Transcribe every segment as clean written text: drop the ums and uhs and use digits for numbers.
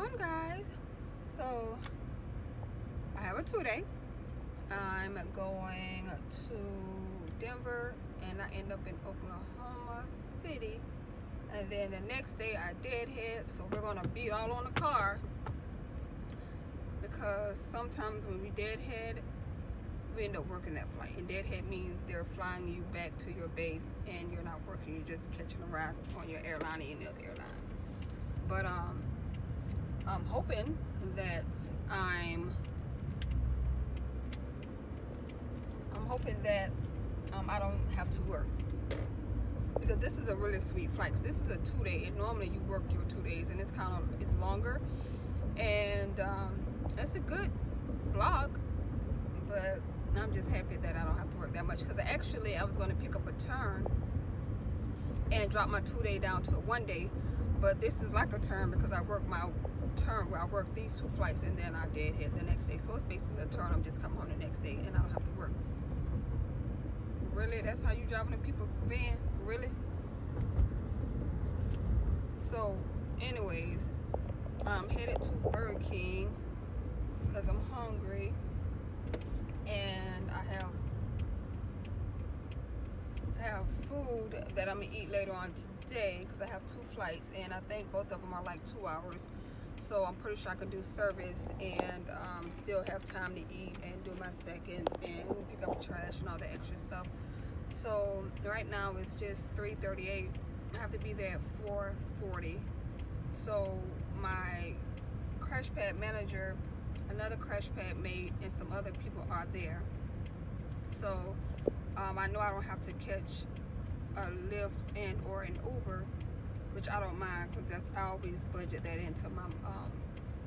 on, guys? So I have a 2-day. I'm going to Denver and I end up in Oklahoma City, and then the next day I deadhead, so we're gonna beat all on the car, because sometimes when we deadhead we end up working that flight, and deadhead means they're flying you back to your base and you're not working, you're just catching a ride on your airline and the other airline. But I'm hoping that I don't have to work, because this is a really sweet flight. This is a 2-day, and normally you work your 2 days, and it's longer, and it's a good vlog. But I'm just happy that I don't have to work that much, because actually I was going to pick up a turn and drop my 2-day down to a 1-day, but this is like a turn because I work my turn where I work these 2 flights and then I deadhead the next day. So it's basically a turn. I'm just coming home the next day and I don't have to work. Really? That's how you driving a people van? Really? So anyways, I'm headed to Burger King because I'm hungry, and I have food that I'm gonna eat later on today, because I have 2 flights and I think both of them are like 2 hours. So I'm pretty sure I can do service and still have time to eat and do my seconds and pick up the trash and all the extra stuff. So right now it's just 3:38. I have to be there at 4:40. So my crash pad manager, another crash pad mate, and some other people are there. So I know I don't have to catch a Lyft and or an Uber, which I don't mind, because I always budget that into my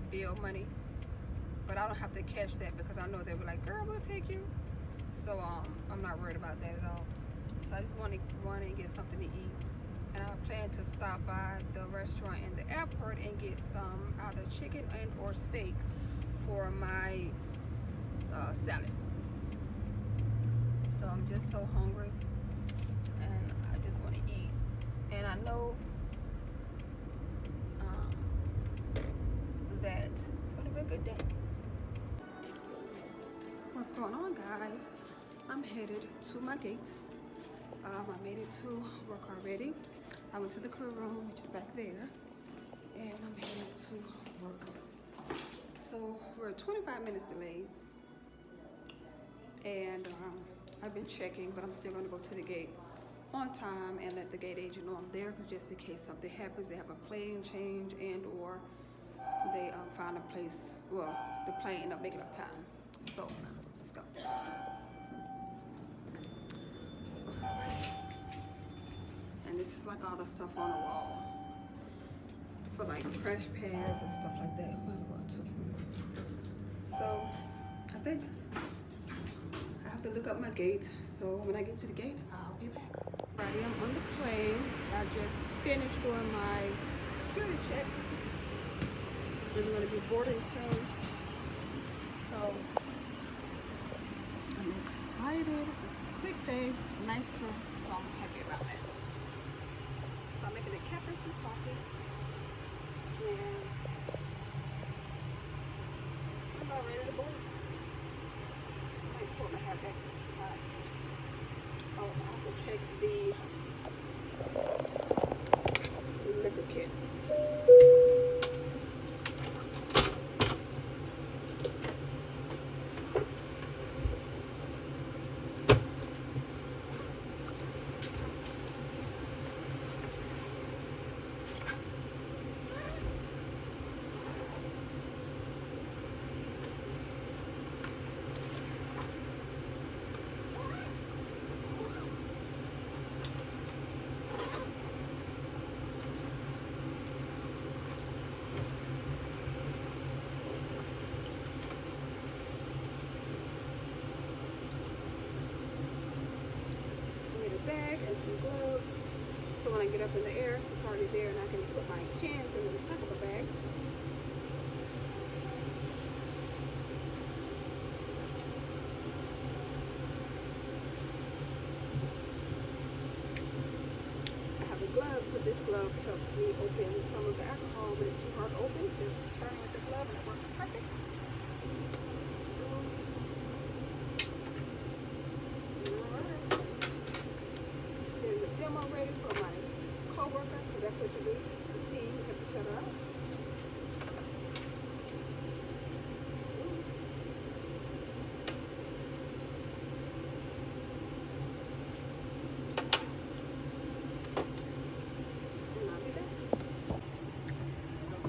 bill money. But I don't have to catch that because I know they'll be like, girl, we'll take you. So I'm not worried about that at all. So I just want to get something to eat, and I plan to stop by the restaurant in the airport and get some either chicken and or steak for my salad. So I'm just so hungry and I just want to eat, and I know that it's going to be a good day. What's going on, guys? I'm headed to my gate. I made it to work already. I went to the crew room, which is back there, and I'm headed to work. So we're 25 minutes delayed, and I've been checking, but I'm still going to go to the gate on time and let the gate agent know I'm there, because just in case something happens, they have a plane change and or they find a place, well, the plane end up making up time. So let's go. And this is like all the stuff on the wall for like crash pads and stuff like that. Where I'm going to. So I think I have to look up my gate. So when I get to the gate, I'll be back. Alrighty, I'm on the plane. I just finished doing my security checks. I'm going to be boarding soon. So I'm excited. It's a quick day, nice crew, so I'm happy about that. So I'm making a cap and some coffee, and I'm about ready to board. I might pull my hair back this time. Oh, I have to check the liquor kit. Bag and some gloves, so when I get up in the air, it's already there and I can put my cans in the recyclable bag. I have a glove, but this glove helps me open some of the alcohol when it's too hard to open. Just turn that works perfect. Alright. Getting the demo ready for my co-worker, because that's what you do. It's a team, you help each other out. And I'll be back.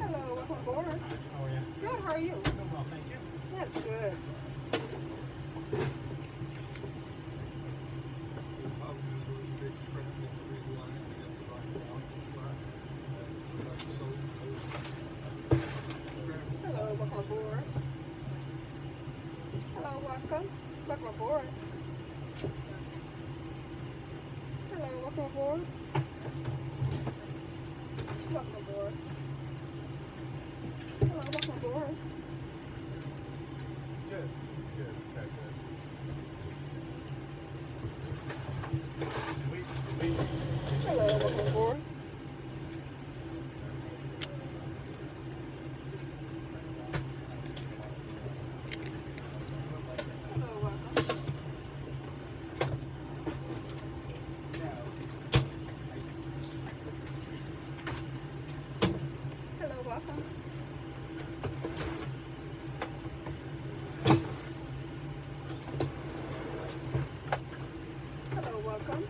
Hello, welcome aboard. How are you? Good, how are you? Doing well, thank you. That's good. Hello, welcome aboard. Hello, welcome. Welcome aboard. Hello, welcome aboard. Welcome aboard. Hello, welcome aboard. Good, good, okay, good. Hello, welcome aboard. Hello, welcome. Hello, welcome. Hello, welcome.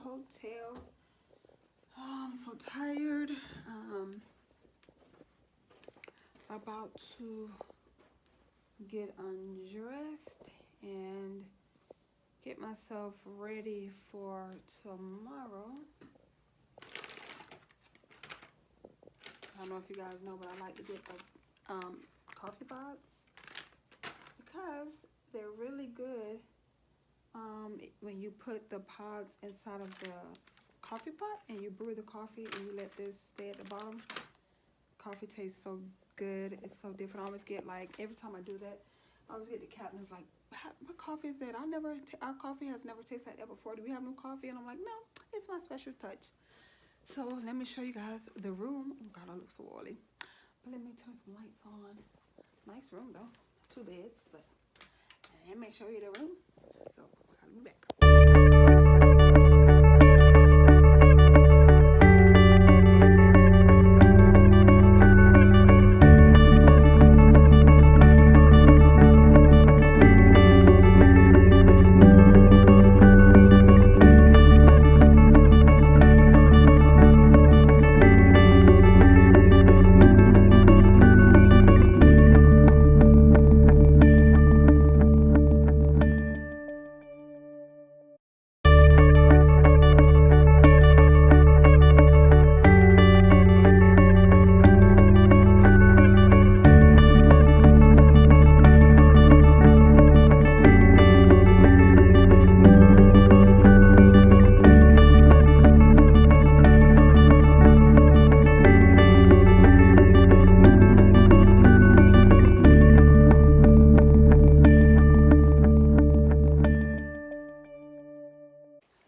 hotel. Oh, I'm so tired. about to get undressed and get myself ready for tomorrow. I don't know if you guys know, but I like to get the coffee pods because they're really good when you put the pods inside of the coffee pot and you brew the coffee and you let this stay at the bottom. Coffee tastes so good. It's so different. I always get like, every time I do that, I always get the captain's like, what coffee is that? Our coffee has never tasted like that before. Do we have no coffee? And I'm like, no, it's my special touch. So let me show you guys the room. Oh God, I look so oily. But let me turn some lights on. Nice room though. 2 beds, but let me show you the room. So I'll be back.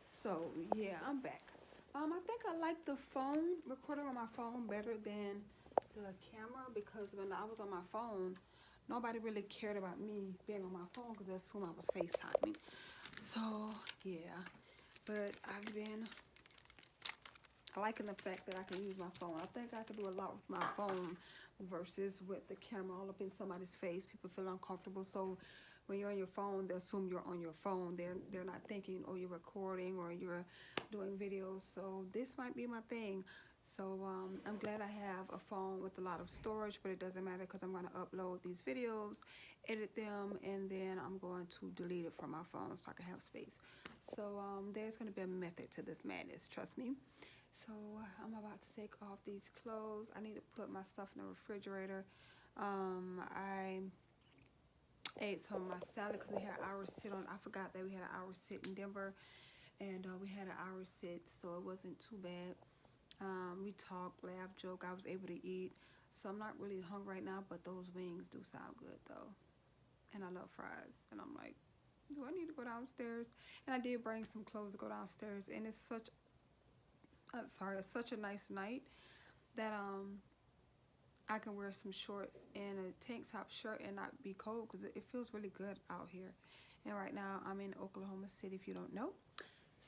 So yeah, I'm back. I think I like the phone, recording on my phone better than the camera, because when I was on my phone, nobody really cared about me being on my phone because they assumed I was FaceTiming. So yeah, but I've been liking the fact that I can use my phone. I think I can do a lot with my phone versus with the camera all up in somebody's face. People feel uncomfortable. So when you're on your phone, they assume you're on your phone. They're not thinking, oh, you're recording or you're doing videos. So this might be my thing. So I'm glad I have a phone with a lot of storage, but it doesn't matter because I'm going to upload these videos, edit them, and then I'm going to delete it from my phone so I can have space. So there's going to be a method to this madness, trust me. So I'm about to take off these clothes. I need to put my stuff in the refrigerator. I ate some of my salad because we had an hour sit on. I forgot that we had an hour sit in Denver, and we had an hour sit, so it wasn't too bad. We talked, laughed, joked. I was able to eat, so I'm not really hungry right now, but those wings do sound good though, and I love fries. And I'm like, do I need to go downstairs? And I did bring some clothes to go downstairs, and it's such it's such a nice night that I can wear some shorts and a tank top shirt and not be cold because it feels really good out here. And right now I'm in Oklahoma City, if you don't know.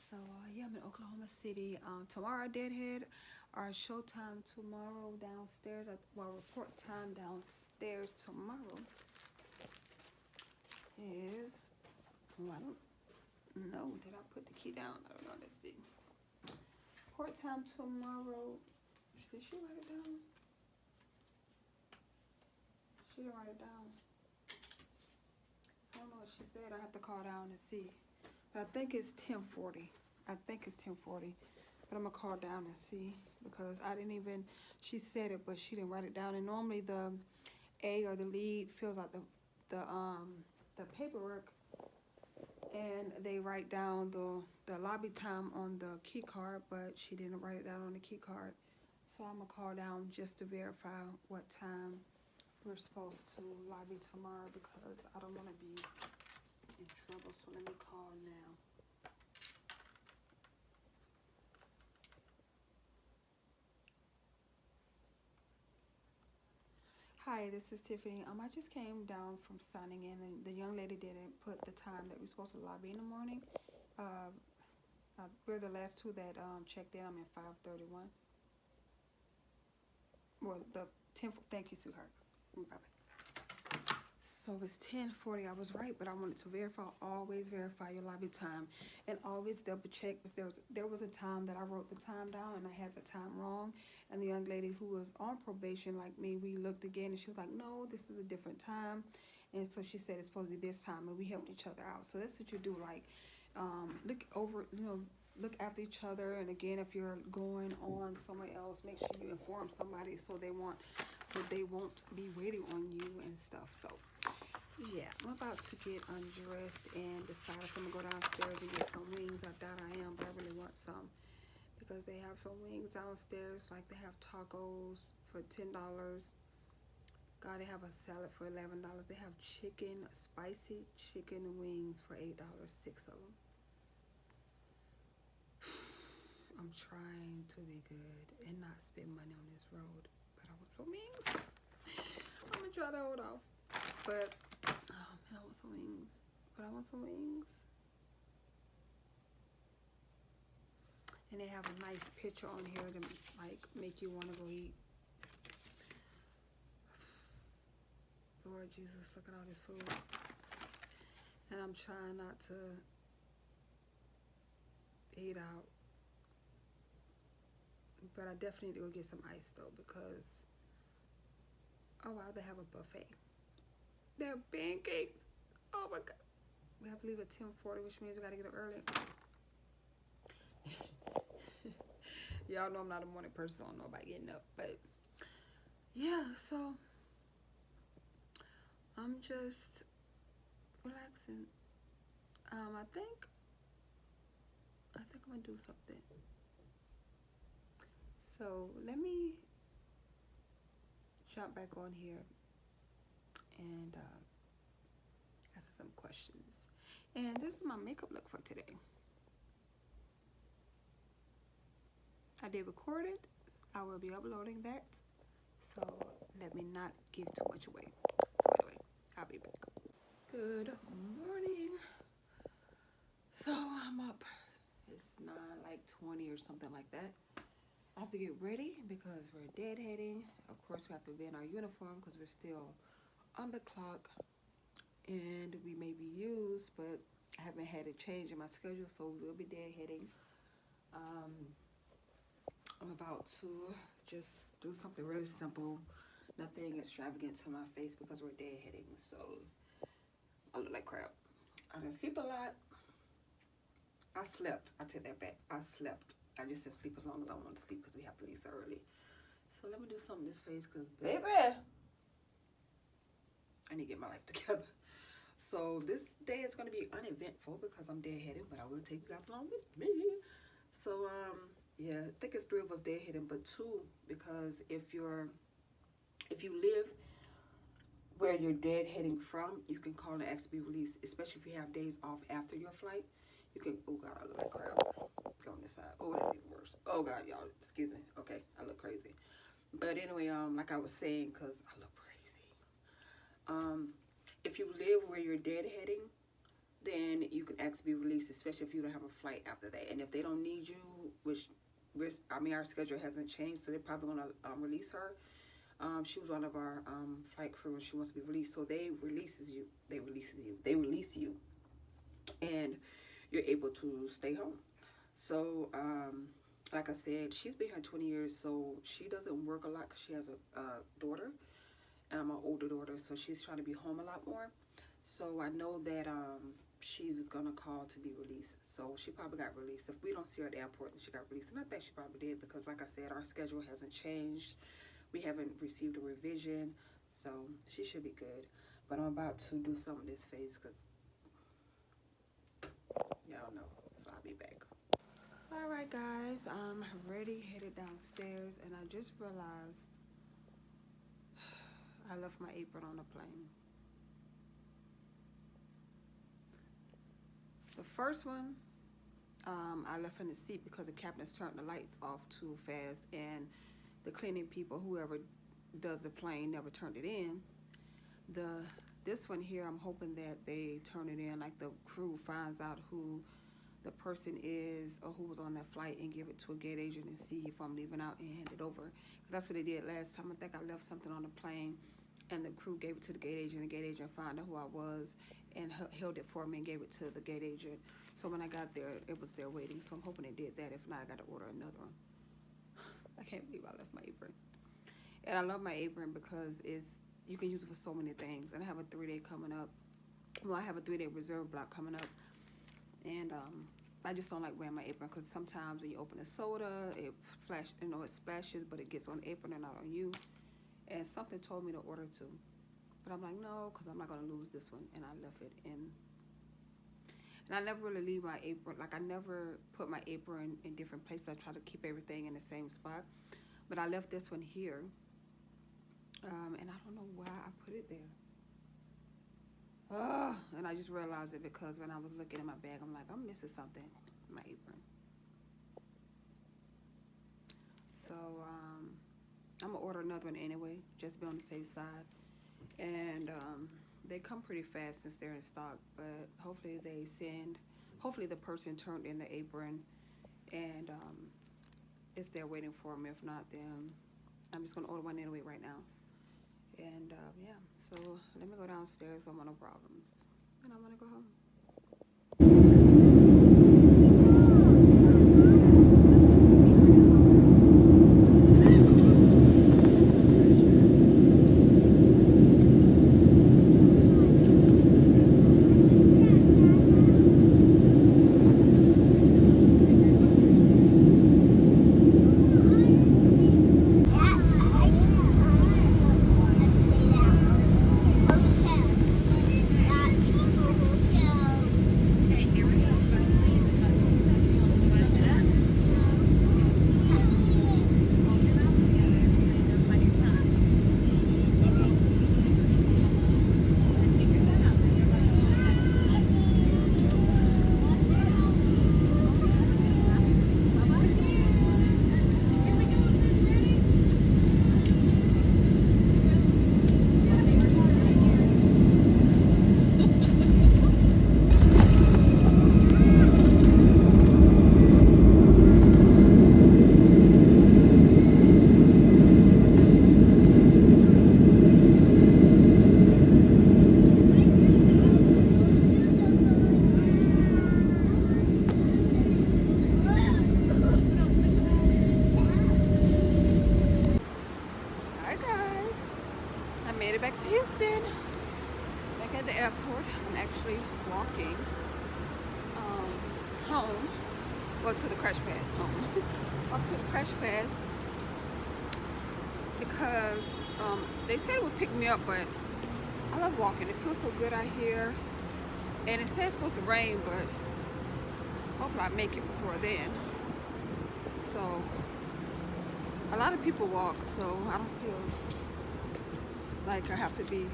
So yeah, I'm in Oklahoma City. Tomorrow, Deadhead, our showtime tomorrow downstairs. Report time downstairs tomorrow is, I don't know. Did I put the key down? I don't know. Let's see. Report time tomorrow. Did she write it down? She didn't write it down. I don't know what she said. I have to call down and see. But I think it's 10:40. I think it's 10:40. But I'm gonna call down and see because I didn't even. She said it, but she didn't write it down. And normally the A or the lead fills out the paperwork, and they write down the lobby time on the key card, but she didn't write it down on the key card. So I'm gonna call down just to verify what time we're supposed to lobby tomorrow because I don't want to be in trouble. So let me call now. Hi, this is Tiffany. I just came down from signing in, and the young lady didn't put the time that we're supposed to lobby in the morning. We're the last two that checked in. I'm at 5:31. Well, the 10th. Thank you, sweetheart. Bye-bye. So it's 10:40. I was right, but I wanted to verify. Always verify your lobby time, and always double check. Because there was a time that I wrote the time down and I had the time wrong. And the young lady who was on probation, like me, we looked again and she was like, "No, this is a different time." And so she said it's supposed to be this time, and we helped each other out. So that's what you do. Like, look over, look after each other. And again, if you're going on somewhere else, make sure you inform somebody so they won't be waiting on you and stuff. So yeah, I'm about to get undressed and decide if I'm gonna go downstairs and get some wings. I doubt I am, but I really want some because they have some wings downstairs. Like they have tacos for $10. God, they have a salad for $11. They have spicy chicken wings for $8, 6 of them. I'm trying to be good and not spend money on this road, but I want some wings. I'm gonna try to hold off, but oh man, I want some wings. But I want some wings. And they have a nice picture on here to like make you want to go eat. Lord Jesus, look at all this food. And I'm trying not to eat out. But I definitely need to go get some ice though, because oh wow, they have a buffet. They have pancakes. Oh my God. We have to leave at 10:40, which means we gotta get up early. Y'all know I'm not a morning person, so I don't know about getting up, but yeah, so I'm just relaxing. I think I'm gonna do something. So let me jump back on here and answer some questions. And this is my makeup look for today. I did record it. I will be uploading that. So let me not give too much away. So anyway, I'll be back. Good morning. So I'm up. It's 9:20 or something like that. I have to get ready because we're deadheading. Of course, we have to be in our uniform because we're still on the clock and we may be used, but I haven't had a change in my schedule, so we'll be deadheading. I'm about to just do something really simple, nothing extravagant to my face because we're deadheading. So I look like crap. I didn't sleep a lot. I slept. I take that back. I slept. I just didn't sleep as long as I wanted to sleep because we have to leave so early. So let me do something to this face because, baby, I need to get my life together. So this day is going to be uneventful because I'm deadheaded, but I will take you guys along with me. So, yeah, I think it's 3 of us deadheading, but 2 because if you live where you're deadheading from, you can call and ask to be released, especially if you have days off after your flight. You can, oh God, I look like crap. Go on this side. Oh, that's even worse. Oh God, y'all, excuse me. Okay, I look crazy. But anyway, like I was saying, because I look crazy. If you live where you're deadheading, then you can ask to be released, especially if you don't have a flight after that. And if they don't need you, which our schedule hasn't changed, so they're probably gonna release her. She was one of our flight crew, and she wants to be released. So they release you, and you're able to stay home. So, like I said, she's been here 20 years, so she doesn't work a lot because she has a daughter, an older daughter, so she's trying to be home a lot more. So I know that she was going to call to be released, so she probably got released. If we don't see her at the airport, then she got released, and I think she probably did because, like I said, our schedule hasn't changed. We haven't received a revision, so she should be good. But I'm about to do something with this face because y'all know, so I'll be back. All right, guys, I'm ready, headed downstairs, and I just realized I left my apron on the plane. The first one, I left in the seat because the captain's turned the lights off too fast, and the cleaning people, whoever does the plane, never turned it in. This one here, I'm hoping that they turn it in, like the crew finds out who the person is or who was on that flight and give it to a gate agent and see if I'm leaving out and hand it over. That's what they did last time. I think I left something on the plane and the crew gave it to the gate agent. The gate agent found out who I was and held it for me and gave it to the gate agent. So when I got there, it was there waiting. So I'm hoping it did that. If not, I got to order another one. I can't believe I left my apron. And I love my apron because you can use it for so many things. And I have a 3-day coming up. Well, I have a 3-day reserve block coming up. And I just don't like wearing my apron because sometimes when you open a soda, it splashes, but it gets on the apron and not on you. And something told me to order 2. But I'm like, no, because I'm not going to lose this one. And I left it in. And I never really leave my apron. Like, I never put my apron in different places. I try to keep everything in the same spot. But I left this one here. And I don't know why I put it there. And I just realized it because when I was looking in my bag, I'm like, I'm missing something in my apron. So, I'm going to order another one anyway, just to be on the safe side. And they come pretty fast since they're in stock, but hopefully the person turned in the apron and it's there waiting for them. If not, then I'm just going to order one anyway right now. And yeah, so let me go downstairs. I want no problems. And I want to go home. Back to Houston, back at the airport. I'm actually walking home, well, to the crash pad, home. Walk to the crash pad because they said it would pick me up, but I love walking. It feels so good out here, and it says it's supposed to rain, but hopefully I make it before then. So a lot of people walk, so I don't feel like I have to be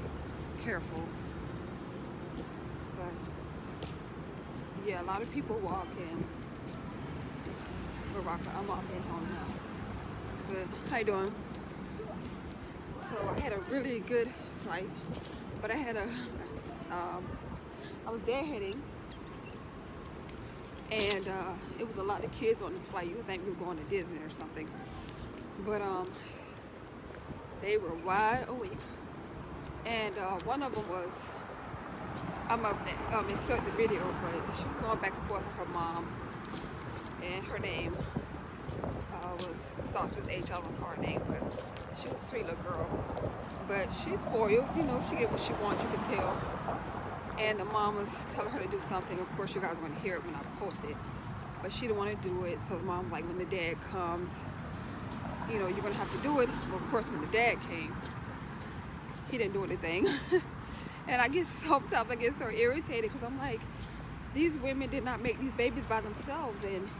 careful. But yeah, a lot of people walk, and I'm walking home now. But how you doing? So I had a really good flight, but I had I was deadheading, and it was a lot of kids on this flight. You would think we were going to Disney or something, but they were wide awake. And one of them was, I'm gonna insert the video, but she was going back and forth with her mom, and her name starts with H. I don't know her name, but she was a sweet little girl. But she's spoiled, you know, she get what she wants, you can tell. And the mom was telling her to do something. Of course, you guys want to hear it when I post it, but she didn't want to do it. So the mom's like, when the dad comes, you know, you're gonna have to do it. Well, of course, when the dad came, he didn't do anything. And I get sometimes I get so irritated because I'm like, these women did not make these babies by themselves, and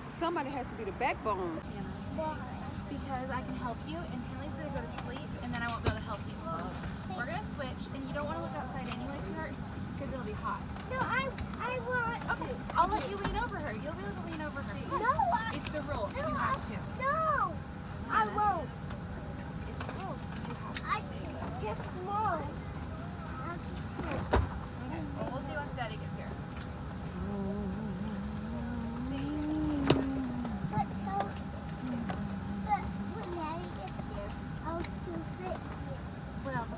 somebody has to be the backbone. Why? Because I can help you, and Henley's gonna go to sleep, and then I won't be able to help you. So we're gonna switch, and you don't want to look outside anyway, sweetheart, because it'll be hot. No, I want Okay, I'll let you lean over her. You'll be able to lean over her. No, It's the rules. no, You have to. No, I won't. It's the rules. You have to. I just won't. Okay. Well, we'll see once Daddy gets here. See? But when Daddy gets here, I'll still sit here. Well, the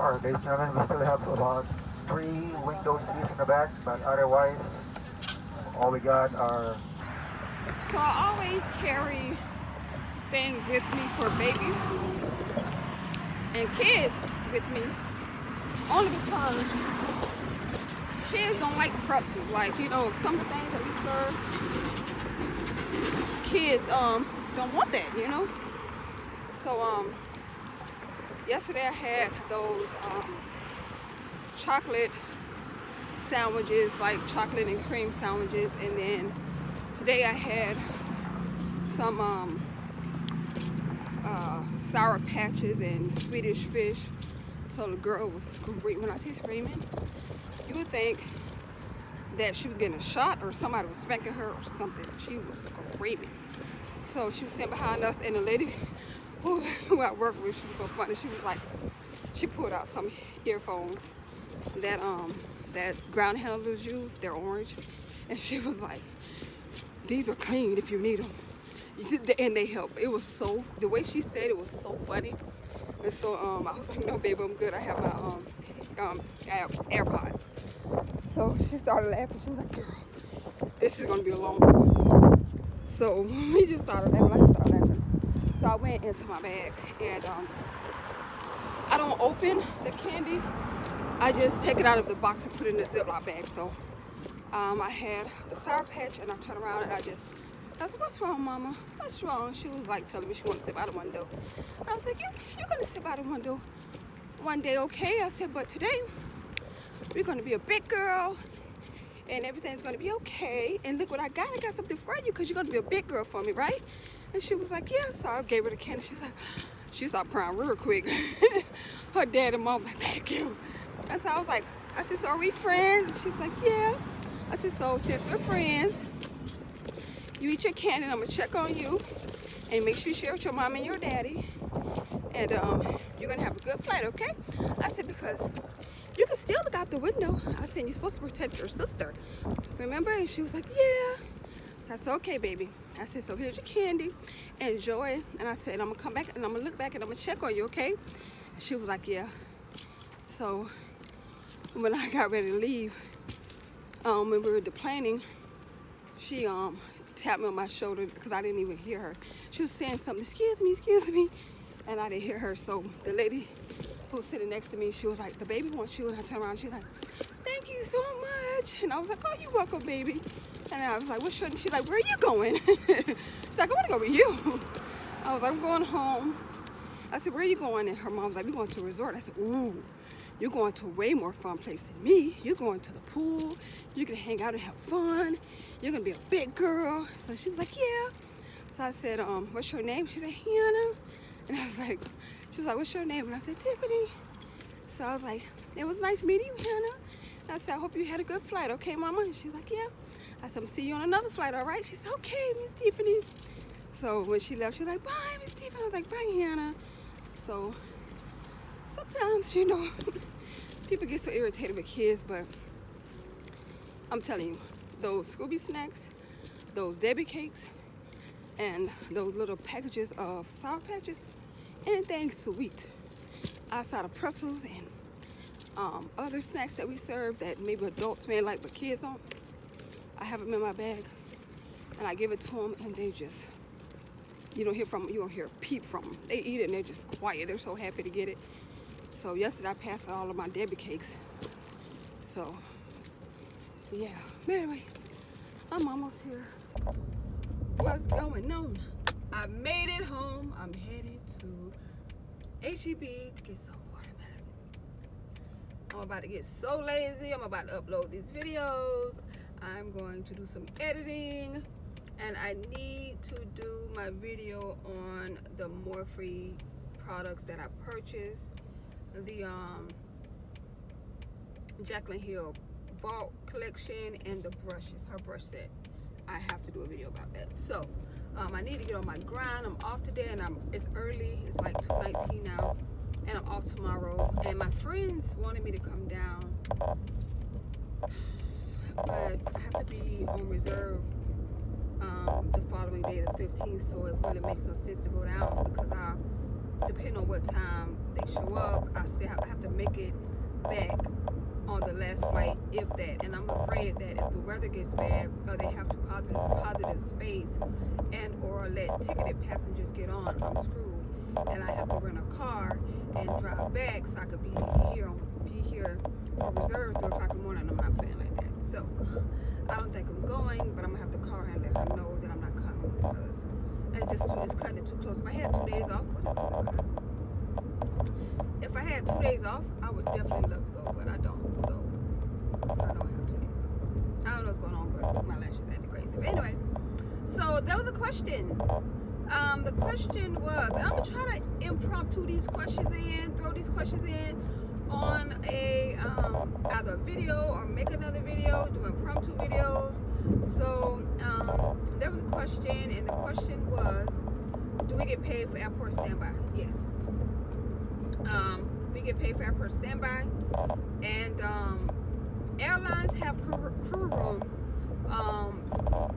far, ladies and gentlemen. We still have about 3 window seats in the back, but otherwise, all we got are. So I always carry things with me for babies and kids with me, only because kids don't like pretzels. Like, you know, some things that we serve, kids don't want that, you know. So yesterday I had those chocolate sandwiches, like chocolate and cream sandwiches, and then today I had some Sour Patches and Swedish Fish. So the girl was screaming. When I say screaming, you would think that she was getting a shot or somebody was spanking her or something. She was screaming. So she was sitting behind us, and the lady who I work with, she was so funny. She was like, she pulled out some earphones that ground handlers use. They're orange, and she was like, "These are clean if you need them." And they help. It was so, the way she said it was so funny. And so I was like, "No, baby, I'm good. I have my AirPods." So she started laughing. She was like, "Girl, this is gonna be a long one." So we just started laughing. I started laughing. So I went into my bag, and I don't open the candy. I just take it out of the box and put it in the Ziploc bag. So I had the Sour Patch, and I turned around and I said, "What's wrong, Mama? What's wrong?" She was like telling me she wanted to sit by the window. And I was like, you're gonna sit by the window one day, okay? I said, "But today we're gonna be a big girl, and everything's gonna be okay. And look what I got. I got something for you, because you're gonna be a big girl for me, right?" And she was like, "Yeah." So I gave her the candy. She was like, she stopped crying real quick. Her dad and mom was like, "Thank you." And so I was like, I said, "So are we friends?" And she was like, "Yeah." I said, "So since we're friends, you eat your candy, and I'm gonna check on you, and make sure you share with your mom and your daddy, and you're gonna have a good flight, okay?" I said, "Because you can still look out the window." I said, "You're supposed to protect your sister, remember?" And she was like, "Yeah." So I said, "Okay, baby." I said, "So here's your candy, enjoy it." And I said, "I'm gonna come back, and I'm gonna look back, and I'm gonna check on you, okay?" And she was like, "Yeah." So when I got ready to leave, when we were deplaning, she tapped me on my shoulder, because I didn't even hear her. She was saying something, excuse me, and I didn't hear her. So the lady who was sitting next to me, she was like, "The baby wants you." And I turned around, she's like, "Thank you so much." And I was like, "Oh, you're welcome, baby." And I was like, "What's your?" She's like, "Where are you going?" She's like, "I want to go with you." I was like, "I'm going home." I said, "Where are you going?" And her mom was like, "We're going to a resort." I said, "Ooh, you're going to a way more fun place than me. You're going to the pool. You can hang out and have fun. You're going to be a big girl." So she was like, "Yeah." So I said, "What's your name?" She said, "Hannah." And I was like, she was like, "What's your name?" And I said, "Tiffany." So I was like, "It was nice meeting you, Hannah." And I said, "I hope you had a good flight, okay, Mama?" And she was like, "Yeah." I said, "I'm see you on another flight, all right?" She said, "Okay, Miss Tiffany." So when she left, she was like, "Bye, Miss Tiffany." I was like, "Bye, Hannah." So sometimes, you know, people get so irritated with kids, but I'm telling you, those Scooby snacks, those Debbie cakes, and those little packages of Sour Patches, anything sweet outside of pretzels and other snacks that we serve that maybe adults may like but kids don't, I have them in my bag, and I give it to them, and they just, you don't hear a peep from them. They eat it and they're just quiet. They're so happy to get it. So yesterday I passed out all of my Debbie cakes. So yeah, but anyway, I'm almost here. What's going on? I made it home. I'm headed to H-E-B to get some watermelon. I'm about to get so lazy. I'm about to upload these videos. I'm going to do some editing, and I need to do my video on the Morphe products that I purchased. The Jaclyn Hill Vault collection and the brushes, her brush set. I have to do a video about that. So I need to get on my grind. I'm off today, and it's early. It's like 2:19 now, and I'm off tomorrow. And my friends wanted me to come down, but I have to be on reserve the following day, the 15th. So it really makes no sense to go down, because depending on what time they show up, I have to make it back on the last flight, if that. And I'm afraid that if the weather gets bad, or they have to positive space and or let ticketed passengers get on, I'm screwed. And I have to rent a car and drive back so I could be here for reserve 3 o'clock in the morning. I'm not playing like that. So I don't think I'm going, but I'm gonna have to call her and let her know that I'm not coming, because it's cutting it too close. If I had 2 days off, if I had 2 days off, I would definitely love to go, but I don't. So I don't have 2 days off. I don't know what's going on, but my lashes acting crazy. But anyway, so that was a question. The question was, and I'm gonna try to impromptu these questions in, throw these questions in on a either a video or make another video, do impromptu videos. So there was a question, and the question was, do we get paid for airport standby? Yes. We get paid for airport standby, and airlines have crew rooms.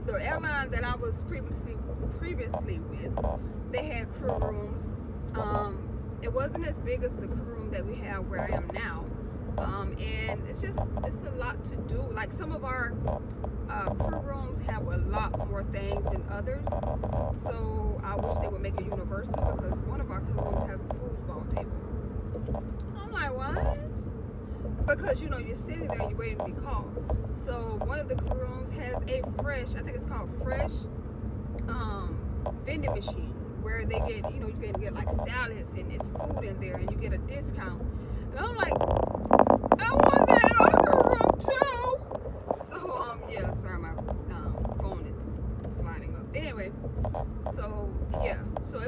The airline that I was previously with, they had crew rooms. It wasn't as big as the crew room that we have where I am now, and it's a lot to do. Like, some of our crew rooms have a lot more things than others, so I wish they would make it universal, because one of our crew rooms has a foosball table. I'm like, what? Because you're sitting there and you're waiting to be called. So one of the crew rooms has a fresh, I think it's called fresh, vending machine, where they get, you can get like salads and it's food in there and you get a discount. And I'm like, I want that in our crew room too. So yeah, sorry, my phone is sliding up. Anyway, so yeah, so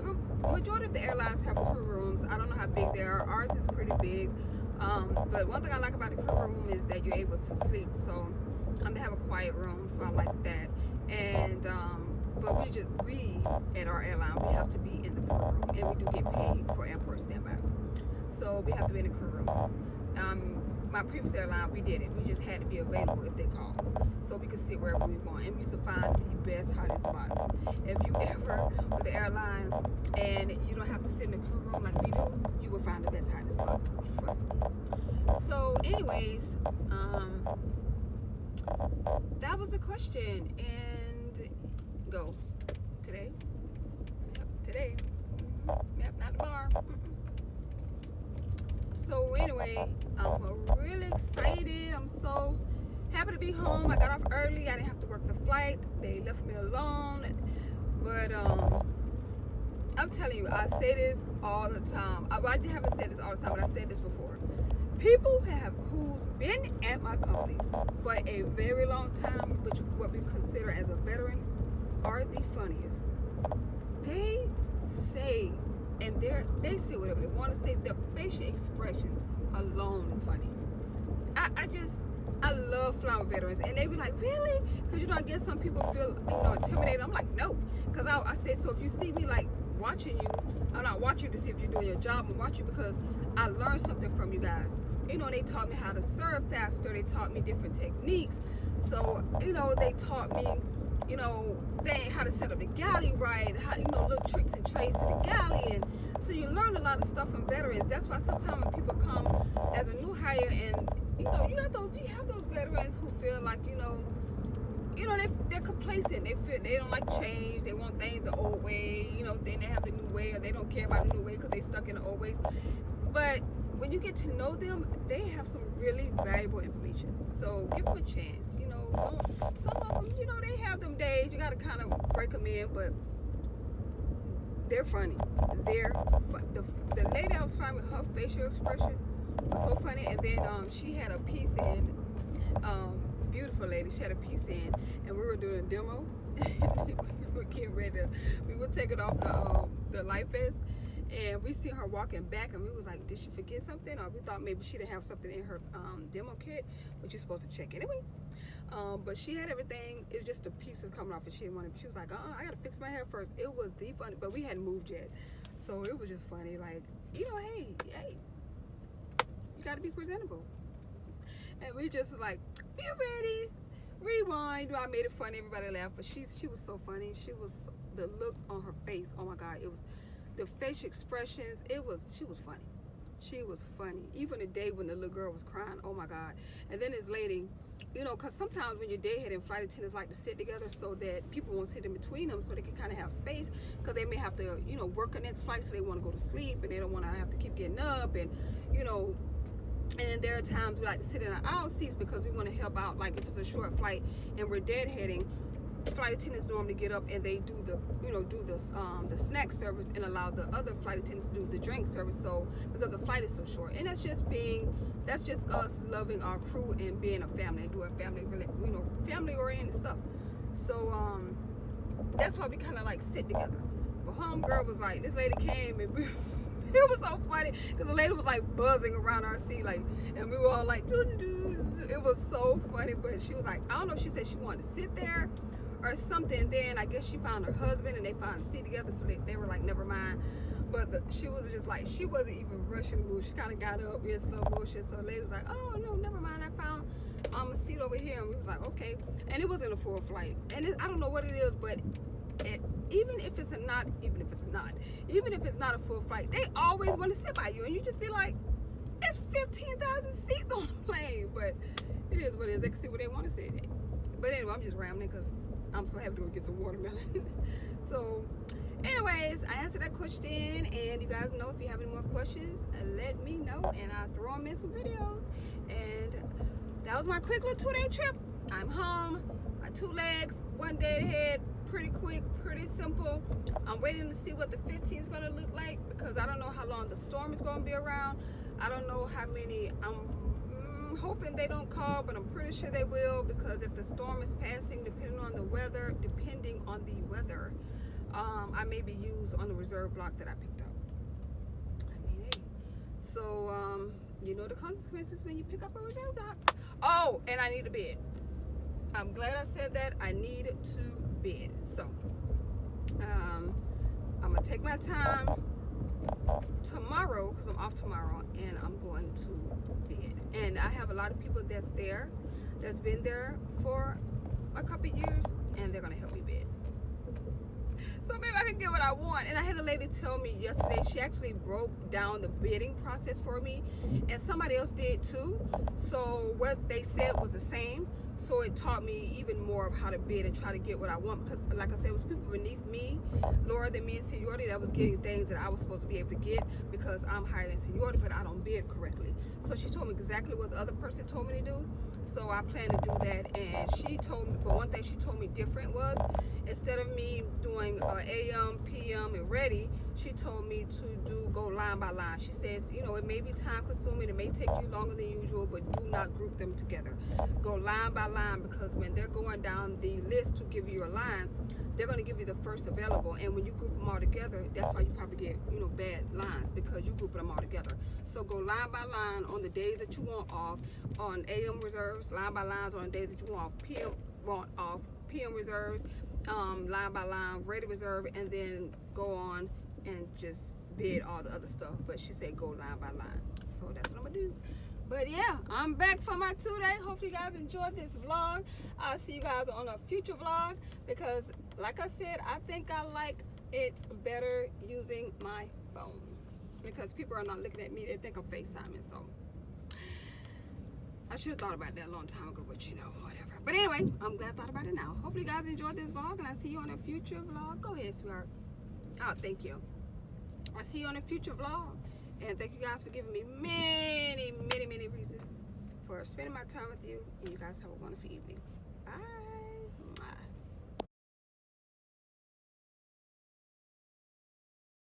majority of the airlines have crew rooms. I don't know how big they are. Ours is pretty big. But one thing I like about the crew room is that you're able to sleep. So they have a quiet room, so I like that. And but we at our airline, we have to be in the crew room, and we do get paid for airport standby. So we have to be in the crew room. My previous airline, we did it. We just had to be available if they called, so we could sit wherever we want, and we used to find the best hiding spots. If you ever with the airline and you don't have to sit in the crew room like we do, you will find the best hiding spots. Trust me. So, anyways, that was the question, and go today. Yep, today. Yep, not tomorrow. So anyway, I'm really excited. I'm so happy to be home. I got off early. I didn't have to work the flight. They left me alone. But I'm telling you, I say this all the time. I haven't said this all the time, but I said this before. People who's been at my company for a very long time, which what we consider as a veteran, are the funniest. They say, and they say whatever they want to say. Their facial expressions alone is funny. I love flying with veterans, and they be like, really? Because I guess some people feel intimidated. I'm like, no, because I say, so if you see me like watching you, I'm not watching you to see if you're doing your job. I'm watching you because I learned something from you guys. They taught me how to serve faster. They taught me different techniques. So they taught me how to set up the galley right, how little tricks and trades to the galley, and so you learn a lot of stuff from veterans. That's why sometimes when people come as a new hire, and you have those veterans who feel like they're complacent. They don't like change. They want things the old way. Then they have the new way, or they don't care about the new way because they stuck in the old ways. But when you get to know them, they have some really valuable information. So give them a chance. Some of them, they have them days. You got to kind of break them in, but they're funny. The lady I was flying with, her facial expression was so funny. And then she had a piece in. Beautiful lady. She had a piece in, and we were doing a demo. We were getting ready. We were taking off the life vest. And we see her walking back, and we was like, did she forget something? Or we thought maybe she didn't have something in her demo kit, which you're supposed to check anyway. But she had everything. It's just the pieces coming off, and she didn't want to. She was like, I got to fix my hair first. It was the funny, but we hadn't moved yet. So it was just funny. Like, hey, you got to be presentable. And we just was like, be ready, rewind. I made it funny. Everybody laughed, but she was so funny. The looks on her face. Oh my God, it was the facial expressions, she was funny. She was funny. Even the day when the little girl was crying, oh my God. And then this lady, you know, because sometimes when you're deadheading, flight attendants like to sit together so that people won't sit in between them so they can kind of have space, because they may have to, you know, work the next flight, so they want to go to sleep and they don't want to have to keep getting up, and, you know, and there are times we like to sit in our aisle seats because we want to help out, like if it's a short flight and we're deadheading. Flight attendants normally get up and they do the, you know, do the snack service and allow the other flight attendants to do the drink service. So because the flight is so short, and that's just us loving our crew and being a family and doing family oriented stuff. So that's why we kind of like sit together. But homegirl was like, this lady came and it was so funny because the lady was like buzzing around our seat, like, and we were all like, doo-doo-doo. It was so funny. But she was like, I don't know if she said she wanted to sit there or something. Then I guess she found her husband and they found a seat together, so they were like, never mind. But she was just like, she wasn't even rushing to move. She kind of got up in slow motion. So the lady was like, oh no, never mind, I found a seat over here. And we was like, okay. And it wasn't a full flight, and I don't know what it is, but even if it's not a full flight, they always want to sit by you, and you just be like, it's 15,000 seats on the plane. But it is what it is. They can see what they want to see. But anyway, I'm just rambling because I'm so happy to go get some watermelon. So anyways, I answered that question, and you guys know if you have any more questions, let me know and I'll throw them in some videos. And that was my quick little 2-day trip. I'm home, my 2 legs, 1 day ahead. Pretty quick, pretty simple. I'm waiting to see what the 15 is going to look like, because I don't know how long the storm is going to be around. I don't know how many. I'm hoping they don't call, but I'm pretty sure they will, because if the storm is passing, depending on the weather, I may be used on the reserve block that I picked up. I mean, hey. So you know the consequences when you pick up a reserve block. Oh, and I need a bed. I'm glad I said that. I need to bed. So I'm gonna take my time tomorrow, because I'm off tomorrow, and I'm going to bed. And I have a lot of people that's been there for a couple years, and they're gonna help me bed. So maybe I can get what I want. And I had a lady tell me yesterday, she actually broke down the bidding process for me, and somebody else did too. So what they said was the same. So it taught me even more of how to bid and try to get what I want, because like I said, it was people beneath me, lower than me in seniority, that was getting things that I was supposed to be able to get because I'm higher in seniority, but I don't bid correctly. So she told me exactly what the other person told me to do. So I plan to do that. And she told me, but one thing she told me different was, instead of me doing AM, PM, and ready, she told me to go line by line. She says, you know, it may be time consuming, it may take you longer than usual, but do not group them together. Go line by line, because when they're going down the list to give you a line, they're going to give you the first available. And when you group them all together, that's why you probably get, you know, bad lines, because you group them all together. So go line by line on the days that you want off, on AM reserves, line by lines on the days that you want off, PM reserves, line by line, ready reserve, and then go on and just bid all the other stuff. But she said go line by line. So that's what I'm going to do. But yeah, I'm back for my 2-day. Hopefully you guys enjoyed this vlog. I'll see you guys on a future vlog, because like I said, I think I like it better using my phone, because people are not looking at me. They think I'm FaceTiming. So I should have thought about that a long time ago, but you know, whatever. But anyway, I'm glad I thought about it now. Hopefully you guys enjoyed this vlog, and I'll see you on a future vlog. Go ahead, sweetheart. Oh, thank you. I'll see you on a future vlog. And thank you guys for giving me many, many, many reasons for spending my time with you. And you guys have a wonderful evening. Bye.